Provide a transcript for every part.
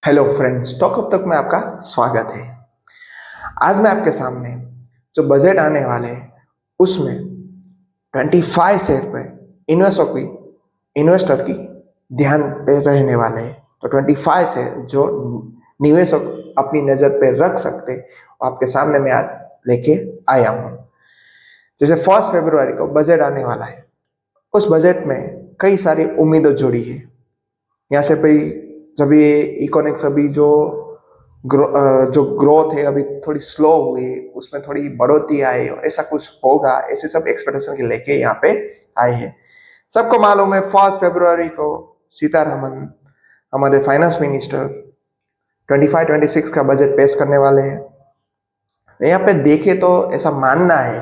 Hello friends, talk up तक में आपका स्वागत है। आज मैं आपके सामने जो बजट आने वाले हैं उसमें 25 शेयर पे इन्वेस्टर की ध्यान पे रहने वाले हैं। तो 25 शेयर जो निवेशक अपनी नज़र पे रख सकते हैं, वो आपके सामने मैं आज लेके आया हूँ। जैसे 1 फरवरी को बजट आने वाला है, उस बजट में कई सारी उम्मीदें जुड़ी है। यहाँ से भाई जब ये इकोनॉमिक्स अभी जो ग्रोथ है अभी थोड़ी स्लो हुई, उसमें थोड़ी बढ़ोतरी आई और ऐसा कुछ होगा, ऐसे सब एक्सपेक्टेशन के लेके यहाँ पे आए हैं। सबको मालूम है 1 फरवरी को सीतारमन हमारे फाइनेंस मिनिस्टर 25-26 का बजट पेश करने वाले हैं। यहाँ पे देखे तो ऐसा मानना है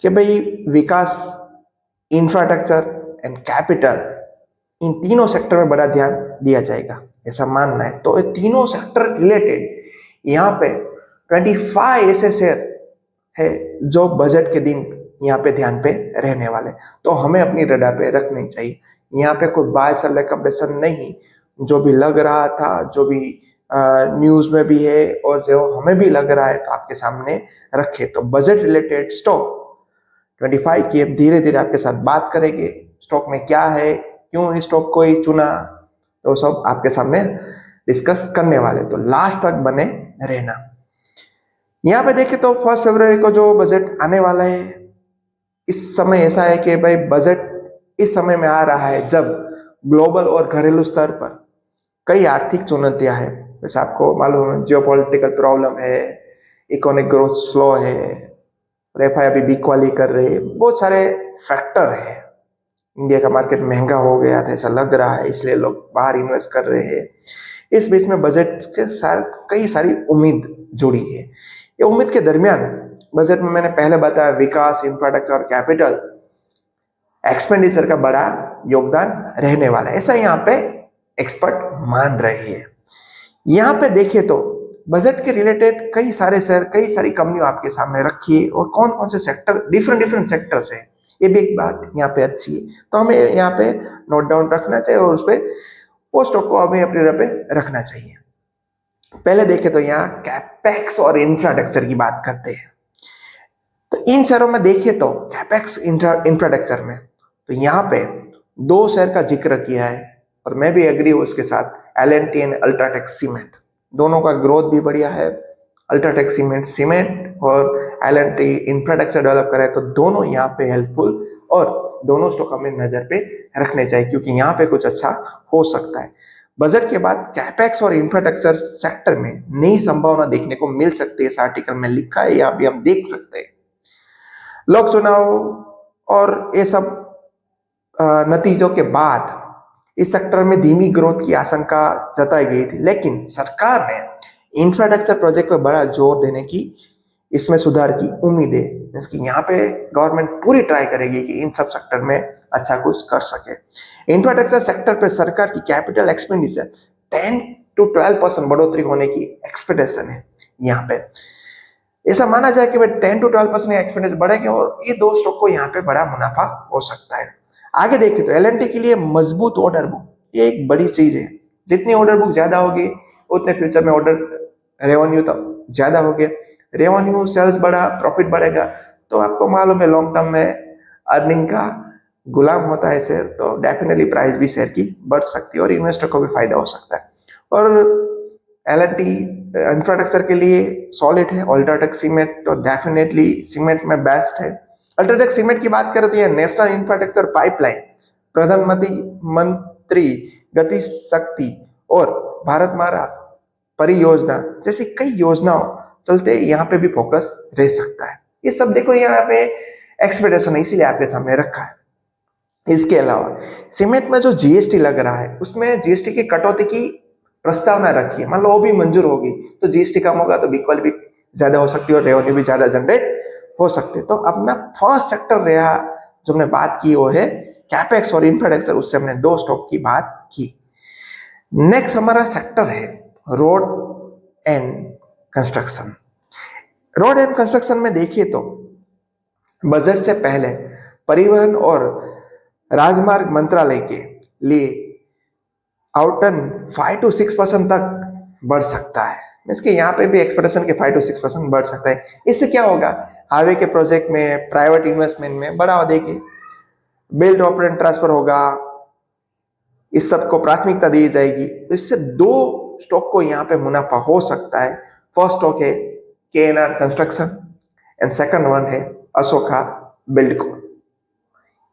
कि भाई विकास, इंफ्रास्ट्रक्चर एंड कैपिटल, इन तीनों सेक्टर में बड़ा ध्यान दिया जाएगा, ऐसा मानना है। तो ये तीनों सेक्टर रिलेटेड यहाँ पे 25 ऐसे शेयर है जो बजट के दिन यहाँ पे ध्यान पे रहने वाले, तो हमें अपनी रडार पे रखनी चाहिए। यहाँ पे कोई बाय सेल रिकमेंडेशन नहीं, जो भी लग रहा था, जो भी न्यूज में भी है और जो हमें भी लग रहा है, तो आपके सामने रखे। तो बजट रिलेटेड स्टॉक 25 की हम धीरे धीरे आपके साथ बात करेंगे। स्टॉक में क्या है, क्यों इस स्टॉक को ही चुना, तो सब आपके सामने डिस्कस करने वाले, तो लास्ट तक बने रहना। यहाँ पे देखें तो 1 फरवरी को जो बजट आने वाला है, इस समय ऐसा है कि भाई बजट इस समय में आ रहा है जब ग्लोबल और घरेलू स्तर पर कई आर्थिक चुनौतियां हैं। जैसे आपको मालूम है, जियोपॉलिटिकल प्रॉब्लम है, इकोनॉमिक ग्रोथ स्लो है, रेफा अभी बिकवाली कर रहे हैं, बहुत सारे फैक्टर है। इंडिया का मार्केट महंगा हो गया था ऐसा लग रहा है, इसलिए लोग बाहर इन्वेस्ट कर रहे हैं। इस बीच में बजट के साथ कई सारी उम्मीद जुड़ी है। ये उम्मीद के दरमियान बजट में मैंने पहले बताया, विकास, इंफ्रास्ट्रक्चर और कैपिटल एक्सपेंडिचर का बड़ा योगदान रहने वाला है, ऐसा यहाँ पे एक्सपर्ट मान रहे हैं। यहाँ पे देखें तो बजट के रिलेटेड कई सारे शेयर, कई सारी कंपनियों आपके सामने रखी है, और कौन कौन से सेक्टर, डिफरेंट सेक्टर्स है, ये भी एक बात यहाँ पे अच्छी है। तो हमें यहाँ पे नोट डाउन रखना चाहिए और उस पर वो स्टॉक को हमें अपने पे रखना चाहिए। पहले देखें तो यहाँ कैपेक्स और इंफ्रास्ट्रक्चर की बात करते हैं। तो इन शेयरों में देखें तो कैपेक्स इंफ्रास्ट्रक्चर में, तो यहाँ पे 2 शेयर का जिक्र किया है और मैं भी एग्री हूँ उसके साथ, L&T एंड अल्ट्राटेक सीमेंट। दोनों का ग्रोथ भी बढ़िया है। अल्ट्राटेक सीमेंट और L&T इंफ्रास्ट्रक्चर डेवलप करे, तो दोनों यहाँ पे हेल्पफुल, और दोनों स्टॉक हमें नजर पे रखने चाहिए क्योंकि यहाँ पे कुछ अच्छा हो सकता है। बजट के बाद कैपेक्स और इंफ्रास्ट्रक्चर सेक्टर में नई संभावना देखने को मिल सकती है, इस आर्टिकल में लिखा है, यहाँ भी हम देख सकते हैं। लोक चुनाव और ये सब नतीजों के बाद इस सेक्टर में धीमी ग्रोथ की आशंका जताई गई थी, लेकिन सरकार ने इंफ्रास्ट्रक्चर प्रोजेक्ट पर बड़ा जोर देने की, इसमें सुधार की उम्मीद है। इसकी यहाँ पे गवर्नमेंट पूरी ट्राई करेगी कि इन सब सेक्टर में अच्छा कुछ कर सके। इंफ्रास्ट्रक्चर सेक्टर पे सरकार की कैपिटल एक्सपेंडिचर 10-12% बढ़ोतरी होने की एक्सपेक्टेशन है। यहाँ पे ऐसा माना जाए कि 10-12% एक्सपेंडिचर बढ़ेंगे और ये 2 स्टॉक को यहाँ पे बड़ा मुनाफा हो सकता है। आगे देखें तो L&T के लिए मजबूत ऑर्डर बुक, ये एक बड़ी चीज है। जितनी ऑर्डर बुक ज्यादा होगी, उतने फ्यूचर में ऑर्डर रेवेन्यू तो ज्यादा होगी। रेवेन्यू, सेल्स बढ़ा, प्रॉफिट बढ़ेगा, तो आपको मालूम है लॉन्ग टर्म में अर्निंग का गुलाम होता है शेयर, तो डेफिनेटली प्राइस भी शेयर की बढ़ सकती है और इन्वेस्टर को भी फायदा हो सकता है। और L&T इंफ्रास्ट्रक्चर के लिए सॉलिड है। अल्ट्राटेक सीमेंट तो डेफिनेटली सीमेंट में बेस्ट है। अल्ट्राटेक सीमेंट की बात करें तो यह नेशनल इंफ्रास्ट्रक्चर पाइपलाइन, प्रधानमंत्री गति शक्ति और भारतमाला परियोजना जैसी कई योजनाओं चलते यहाँ पे भी फोकस रह सकता है। ये सब देखो यहाँ पे एक्सपेक्टेशन है, इसीलिए आपके सामने रखा है। इसके अलावा सीमेंट में जो जीएसटी लग रहा है, उसमें जीएसटी की कटौती की प्रस्तावना रखी है। मान लो वो भी मंजूर होगी तो जीएसटी कम होगा तो बिकवाल भी ज्यादा हो सकती है और रेवेन्यू भी ज्यादा जनरेट हो सकते। तो अपना फर्स्ट सेक्टर रहा जो हमने बात की वो है कैपेक्स और इंफ्रास्ट्रक्चर, उससे हमने 2 स्टॉक की बात की। नेक्स्ट हमारा सेक्टर है road and construction. Road and construction में देखिए तो बजट से पहले परिवहन और राजमार्ग मंत्रालय के लिए आउटटर्न 5 to 6% तक बढ़ सकता है। इसके यहाँ पे भी एक्सपेक्टेशन के 5 to 6% बढ़ सकता है। इससे क्या होगा, हाईवे के प्रोजेक्ट में, प्राइवेट इन्वेस्टमेंट में बढ़ावा देगी, बिल्ड ऑपरेट ट्रांसफर होगा, इस सब को प्राथमिकता दी जाएगी। तो इससे दो स्टॉक को यहाँ पे मुनाफा हो सकता है। फर्स्ट स्टॉक है KNR construction and second one है अशोका बिल्डकॉन।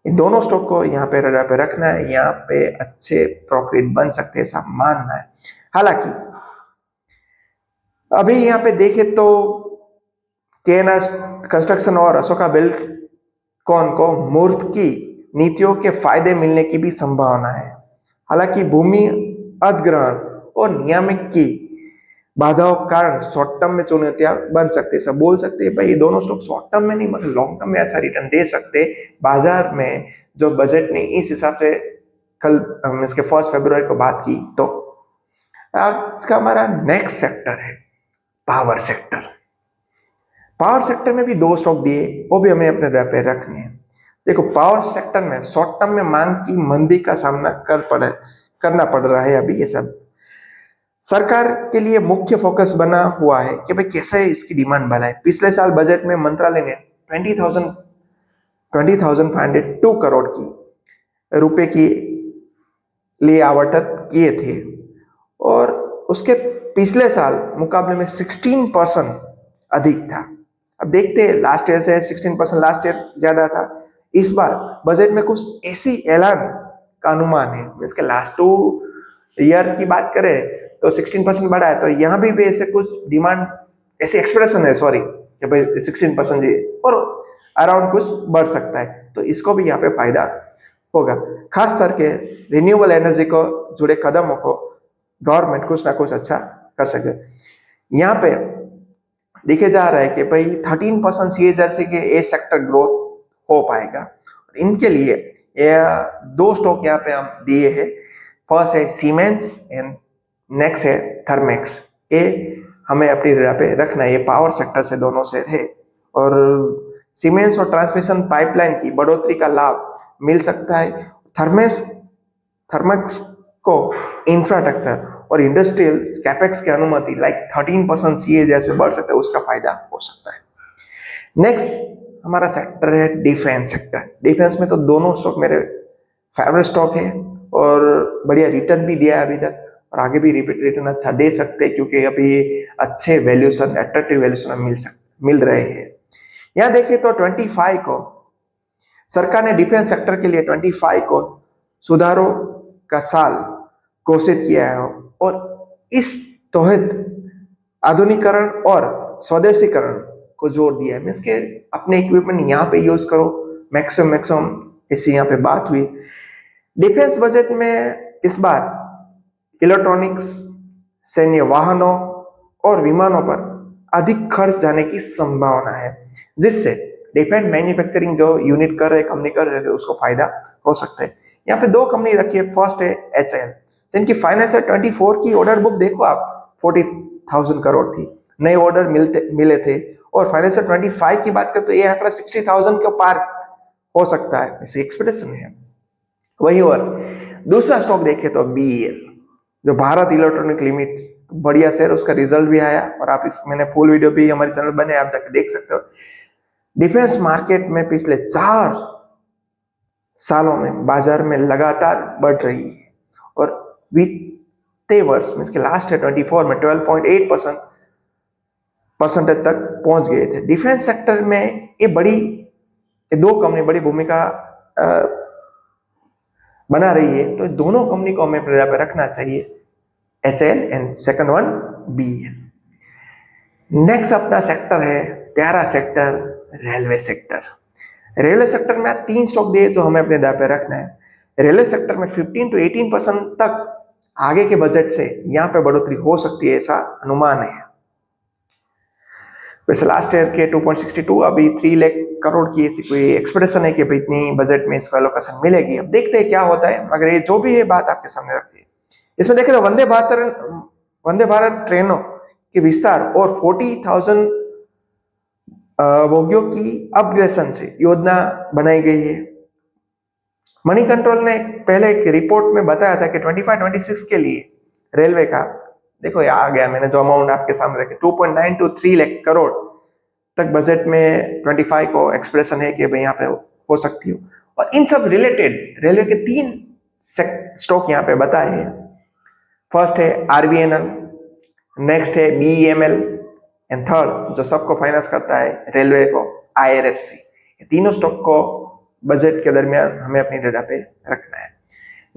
इन दोनों स्टॉक को यहाँ पे रडार पे रखना है, यहाँ पे अच्छे प्रॉफिट बन सकते हैं ऐसा मानना है। हालांकि अभी यहाँ पे देखें तो KNR कंस्ट्रक्शन और अशोका बिल्डकॉन को मूर्त की नीतियों के फायदे मिलने की भी संभावना है। हालांकि भूमि अधिग्रहण और नियामक की बाधाओं के कारण शॉर्ट टर्म में चुनौतियां बन सकते हैं। सब बोल सकते हैं भाई ये दोनों स्टॉक शॉर्ट टर्म में नहीं मतलब लॉन्ग टर्म में अच्छा रिटर्न दे सकते। बाजार में जो बजट ने इस हिसाब से कल इसके 1 फरवरी को बात की। तो आज का हमारा नेक्स्ट सेक्टर है पावर सेक्टर। पावर सेक्टर में भी दो स्टॉक दिए, वो भी हमें अपने पे रखने हैं। देखो पावर सेक्टर में शॉर्ट टर्म में मांग की मंदी का सामना करना पड़ रहा है। अभी ये सब सरकार के लिए मुख्य फोकस बना हुआ है कि भाई कैसे इसकी डिमांड बढ़ाए। पिछले साल बजट में मंत्रालय ने 20,502 करोड़ की रुपए की लिए आवंटित किए थे और उसके पिछले साल मुकाबले में 16% अधिक था। अब देखते हैं लास्ट ईयर से 16% लास्ट ईयर ज्यादा था। इस बार बजट में कुछ ऐसी ऐलान का अनुमान है, इसके लास्ट 2 ईयर की बात करें तो 16% बढ़ा है। तो यहाँ भी ऐसे कुछ डिमांड ऐसे एक्सप्रेशन है सॉरी कि भाई 16% जी और अराउंड कुछ बढ़ सकता है। तो इसको भी यहाँ पे फायदा होगा। खास करके रिन्यूएबल एनर्जी को जुड़े कदमों को गवर्नमेंट कुछ ना कुछ अच्छा कर सके। यहाँ पे देखे जा रहा है कि भाई 13% CAGR से के ए सेक्टर ग्रोथ हो पाएगा। इनके लिए दो स्टॉक यहाँ पे हम दिए हैं। फर्स्ट है सीमेंस एंड नेक्स्ट है थर्मेक्स। ये हमें अपनी रडार पे रखना है। ये पावर सेक्टर से दोनों से है और सीमेंस और ट्रांसमिशन पाइपलाइन की बढ़ोतरी का लाभ मिल सकता है। थर्मेक्स को इंफ्रास्ट्रक्चर और इंडस्ट्रियल कैपेक्स की अनुमति लाइक 13% CA जैसे बढ़ सकता है, उसका फायदा हो सकता है। नेक्स्ट हमारा सेक्टर है डिफेंस सेक्टर। डिफेंस में तो दोनों स्टॉक मेरे फेवरेट स्टॉक है और बढ़िया रिटर्न भी दिया है अभी तक और आगे भी रिटर्न अच्छा दे सकते हैं क्योंकि अभी अच्छे वैल्यूएशन अट्रैक्टिव वैल्यूएशन मिल रहे हैं। यहाँ देखिए तो 25 को सरकार ने डिफेंस सेक्टर के लिए 25 को सुधारों का साल घोषित किया है और इस तहत आधुनिकीकरण और स्वदेशीकरण को जोर दिया है। मीन्स के अपने इक्विपमेंट यहाँ पे यूज करो मैक्सिमम ऐसी यहाँ पे बात हुई। डिफेंस बजट में इस बार इलेक्ट्रॉनिक्स, सैन्य वाहनों और विमानों पर अधिक खर्च जाने की संभावना है, जिससे डिफेंस मैन्युफैक्चरिंग जो यूनिट कर रहे कंपनी कर रहे थे उसको फायदा हो सकता है। यहाँ पे दो कंपनी रखी है। फर्स्ट है HAL जिनकी फाइनेंशियल 24 की ऑर्डर बुक देखो आप 40,000 करोड़ थी, नए ऑर्डर मिले थे और फाइनेंशियल 25 की बात करें तो ये आंकड़ा 60,000 के पार हो सकता है, ऐसी एक्सपेक्टेशन है। वही और दूसरा स्टॉक देखे तो BEL जो भारत इलेक्ट्रॉनिक लिमिटेड, बढ़िया शेयर, उसका रिजल्ट भी आया और आप इस मैंने फुल वीडियो भी हमारे चैनल बने आप जाके देख सकते हो। डिफेंस मार्केट में पिछले 4 सालों में बाजार में लगातार बढ़ रही है और वित्तीय वर्ष में इसके लास्ट है 24 में 12.8% तक पहुंच गए थे। डिफेंस सेक्टर में ये दो कंपनी बड़ी भूमिका बना रही है। तो दोनों कंपनी को हमें पे रखना चाहिए, HAL and second one BEL। Next अपना सेक्टर है प्यारा sector railway sector. Railway sector में 3 स्टॉक दिए तो हमें अपने दाव पे रखना है। रेलवे सेक्टर में 15 to 18% तक आगे के बजट से यहाँ पे बढ़ोतरी हो सकती है, ऐसा अनुमान है। वैसे लास्ट ईयर के 2.62 अभी 3 लाख करोड़ की ऐसी कोई एक्सपेक्टेशन है कि भाई इतनी बजट में इसको एलोकेशन मिलेगी। अब देखते हैं क्या होता है, मगर ये जो भी है बात आपके सामने रखती है। इसमें देखें तो वंदे भारत ट्रेनों के विस्तार और 40,000 बोगियों की अपग्रेडेशन से योजना बनाई गई है। मनी कंट्रोल ने पहले एक रिपोर्ट में बताया था कि 25-26 के लिए रेलवे का, देखो ये आ गया मैंने जो अमाउंट आपके सामने रखे, 2.9 to 3 लाख करोड़ तक बजट में 25 को एक्सप्रेशन है कि भाई यहाँ पे हो सकती हो। और इन सब रिलेटेड रेलवे के 3 स्टॉक यहाँ पे बताए हैं। फर्स्ट है आरबीएनएल, नेक्स्ट है बीईएमएल एंड थर्ड जो सबको फाइनेंस करता है रेलवे को, आईआरएफसी। ये तीनों स्टॉक को बजट के दरमियान हमें अपनी डेटा पे रखना है।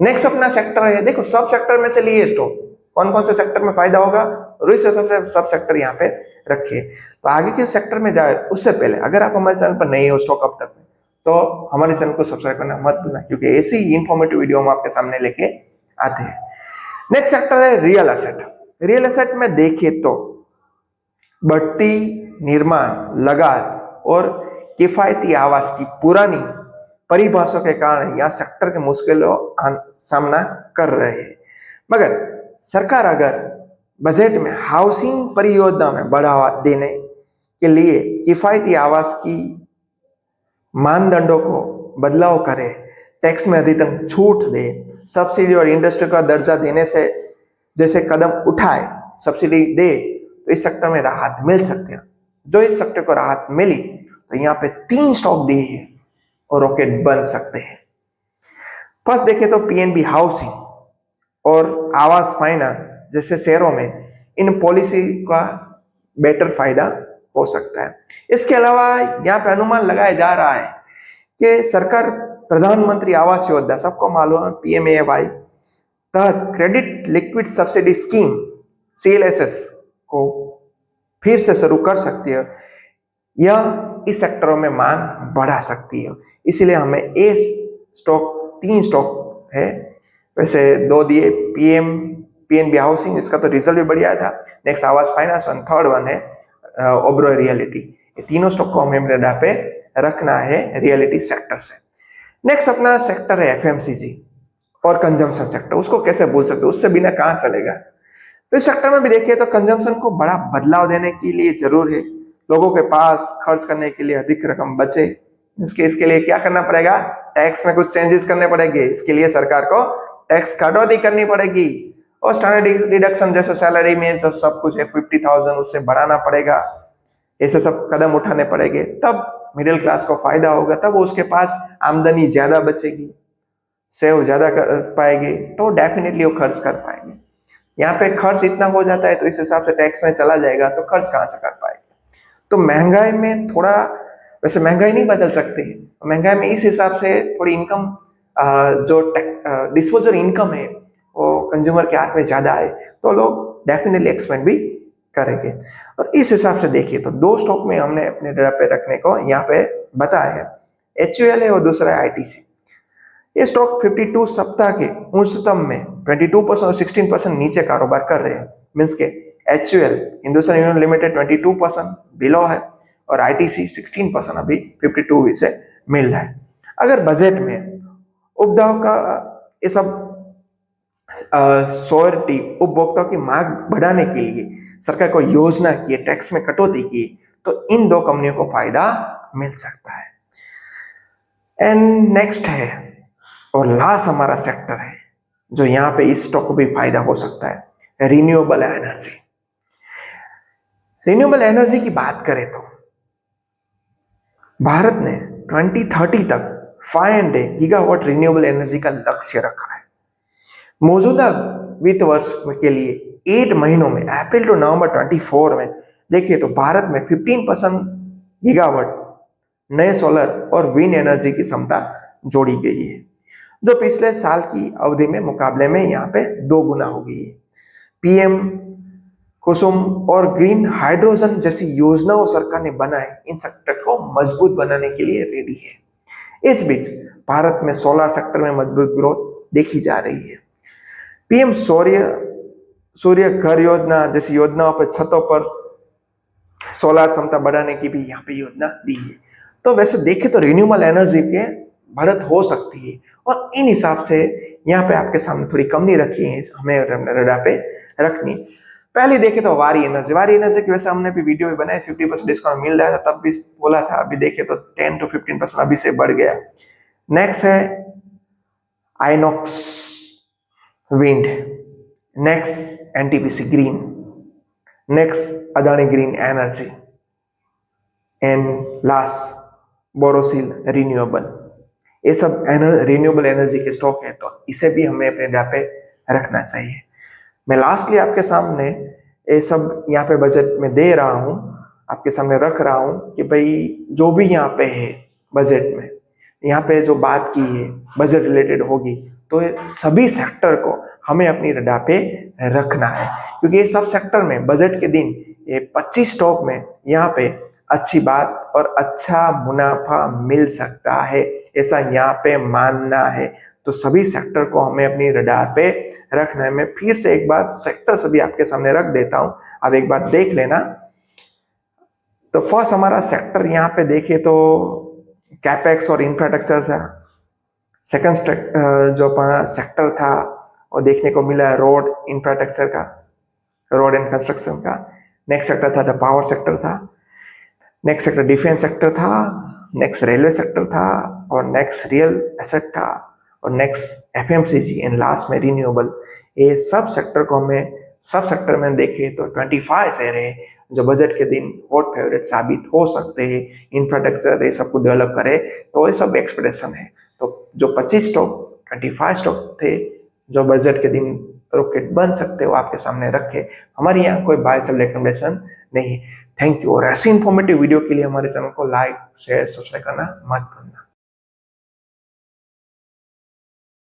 नेक्स्ट अपना सेक्टर है, देखो सब सेक्टर में से लिए स्टॉक, कौन कौन से सेक्टर में फायदा होगा और इस हिसाब से सब सेक्टर यहाँ पे रखिए। तो आगे के सेक्टर में जाए उससे पहले अगर आप हमारे चैनल पर नए हो स्टॉक अब तक में, तो हमारे चैनल को सब्सक्राइब करना मत भूलना, क्योंकि ऐसी इंफॉर्मेटिव वीडियो हम आपके सामने लेके आते हैं। नेक्स्ट सेक्टर है रियल एसेट। रियल एसेट में देखिए तो बढ़ती निर्माण लगात और किफायती आवास की पुरानी परिभाषा के कारण यह सेक्टर के मुश्किलों सामना कर रहे हैं। मगर सरकार अगर बजट में हाउसिंग परियोजना में बढ़ावा देने के लिए किफायती आवास की मानदंडों को बदलाव करे, टैक्स में अधिकतम छूट दे, सब्सिडी और इंडस्ट्री का दर्जा देने से जैसे कदम उठाए, सब्सिडी दे, तो इस सेक्टर में राहत मिल सकती है। जो इस सेक्टर को राहत मिली तो यहाँ पे 3 स्टॉक दिए हैं और रॉकेट बन सकते हैं। फर्स्ट देखें तो पीएनबी हाउसिंग और आवास फाइनेंस जैसे शहरों में इन पॉलिसी का बेटर फायदा हो सकता है। इसके अलावा यहाँ पे अनुमान लगाया जा रहा है कि सरकार प्रधानमंत्री आवास योजना, सबको मालूम है पीएमएवाई तहत credit liquid subsidy scheme CLSS को फिर से शुरू कर सकती है। यह इस सेक्टरों में मांग बढ़ा सकती है, इसीलिए हमें ए स्टॉक 3 स्टॉक है, वैसे 2 दिए, पीएनबी हाउसिंग, इसका तो रिजल्ट भी बढ़िया था, नेक्स्ट आवास फाइनेंस और थर्ड वन है ओबरॉय रियलिटी। ये तीनों स्टॉक को हमें डेटा पे रखना है रियलिटी सेक्टर से। नेक्स्ट अपना सेक्टर है एफएमसीजी और कंजम्पशन सेक्टर, उसको कैसे भूल सकते, उससे बिना कहाँ चलेगा। तो इस सेक्टर में भी देखिए तो कंजम्पशन को बड़ा बदलाव देने के लिए जरूर है लोगों के पास खर्च करने के लिए अधिक रकम बचे। इसके लिए क्या करना पड़ेगा, टैक्स में कुछ चेंजेस करने पड़ेंगे। इसके लिए सरकार को टैक्स कटौती करनी पड़ेगी और स्टैंडर्ड डिडक्शन जैसे सैलरी में जो सब कुछ है 50,000 उससे बढ़ाना पड़ेगा। ऐसे सब कदम उठाने पड़ेंगे, तब मिडिल क्लास को फायदा होगा, तब उसके पास आमदनी ज्यादा बचेगी, सेव ज्यादा कर पाएंगे, तो डेफिनेटली वो खर्च कर पाएंगे। यहाँ पे खर्च इतना हो जाता है तो इस हिसाब से टैक्स में चला जाएगा तो खर्च कहाँ से कर पाएगा। तो महंगाई में थोड़ा, वैसे महंगाई नहीं बदल सकते, महंगाई में इस हिसाब से थोड़ी इनकम जो डिस्पोजल इनकम है वो कंज्यूमर के हाथ में ज्यादा है तो लोग डेफिनेटली एक्सपेंड भी करेंगे। और इस हिसाब से देखिए तो 2 स्टॉक में हमने अपने डेटा पे रखने को यहाँ पे बताया है, एचयूएल है और दूसरा है आईटीसी। ये स्टॉक 52 सप्ताह के उच्चतम में 22% और 16% नीचे कारोबार कर रहे हैं। मीन्स के HUL Hindustan union limited 22% below है और आईटीसी 16% अभी 52 से मिल रहा है। अगर बजट में उपभोक्ताओं का ये सब श्योरिटी, उपभोक्ताओं की मांग बढ़ाने के लिए सरकार को योजना की है, टैक्स में कटौती की, तो इन 2 कंपनियों को फायदा मिल सकता है। एंड नेक्स्ट है और लास्ट हमारा सेक्टर है जो यहाँ पे इस स्टॉक को भी फायदा हो सकता है, रिन्यूएबल एनर्जी। रिन्यूएबल एनर्जी की बात करें तो भारत ने 2030 तक 500 गीगावाट रिन्यूएबल एनर्जी का लक्ष्य रखा है। मौजूदा वित्त वर्ष के लिए 8 महीनों में अप्रैल टू नवंबर 24 में देखिए तो भारत में 15% गीगावाट नए सोलर और विंड एनर्जी की क्षमता जोड़ी गई है, जो पिछले साल की अवधि में मुकाबले में यहाँ पे 2 गुना हो गई है। पीएम कुसुम और ग्रीन हाइड्रोजन जैसी योजनाओं सरकार ने बनाए, इन सेक्टर को मजबूत बनाने के लिए रेडी है। इस बीच भारत में सोलर सेक्टर में मजबूत ग्रोथ देखी जा रही है। पीएम सूर्य घर योजना जैसी योजनाओं पर छतों पर सोलर क्षमता बढ़ाने की भी यहाँ पे योजना दी है। तो वैसे देखें तो रिन्यूएबल एनर्जी पे बढ़त हो सकती है और इन हिसाब से यहाँ पे आपके सामने थोड़ी कमी रखी है, हमें रडार पे रखनी। पहले देखें तो वारी एनर्जी की वैसे हमने भी वीडियो भी बनाई, 50% डिस्काउंट मिल रहा था, तब भी बोला था, अभी देखें तो 10 to 15% अभी से बढ़ गया। नेक्स्ट है INOX wind, next NTPC green, next Adani green energy, and last Borosil renewable. ये सब रिन्यूएबल एनर्जी के स्टॉक है, तो इसे भी हमें अपने डा पे रखना चाहिए। मैं लास्टली आपके सामने ये सब यहाँ पे बजट में दे रहा हूँ, आपके सामने रख रहा हूँ कि भाई जो भी यहाँ पे है बजट में, यहाँ पे जो बात की है बजट रिलेटेड होगी, तो ये सभी सेक्टर को हमें अपनी रडार पे रखना है, क्योंकि ये सब सेक्टर में बजट के दिन ये 25 स्टॉक में यहाँ पे अच्छी बात और अच्छा मुनाफा मिल सकता है, ऐसा यहाँ पे मानना है। तो सभी सेक्टर को हमें अपनी रडार पे रखना है। मैं फिर से एक बार सेक्टर सभी आपके सामने रख देता हूं, आप एक बार देख लेना। तो फर्स्ट हमारा सेक्टर यहाँ पे देखिए तो कैपेक्स और इंफ्रास्ट्रक्चर था। सेकंड जो सेक्टर था वो देखने को मिला रोड इंफ्रास्ट्रक्चर का, रोड एंड कंस्ट्रक्शन का। नेक्स्ट सेक्टर था द पावर सेक्टर था, नेक्स्ट सेक्टर डिफेंस सेक्टर था, नेक्स्ट रेलवे सेक्टर था, और नेक्स्ट रियल एसेट था, और नेक्स्ट एफएमसीजी, एंड लास्ट में रिन्यूएबल। ये सब सेक्टर को हमें सब सेक्टर में देखें तो 25 शेयर है जो बजट के दिन हॉट फेवरेट साबित हो सकते हैं। इंफ्रास्ट्रक्चर ये सब को डेवलप करे तो ये सब एक्सपेक्टेशन है। तो जो 25 स्टॉक 25 स्टॉक थे जो बजट के दिन रॉकेट बन सकते हो आपके सामने रखे। हमारे यहाँ कोई बाय सेल रिकमेंडेशन नहीं। Thank you. और ऐसी इंफॉर्मेटिव वीडियो के लिए हमारे चैनल को लाइक शेयर सब्सक्राइब करना मत भूलना।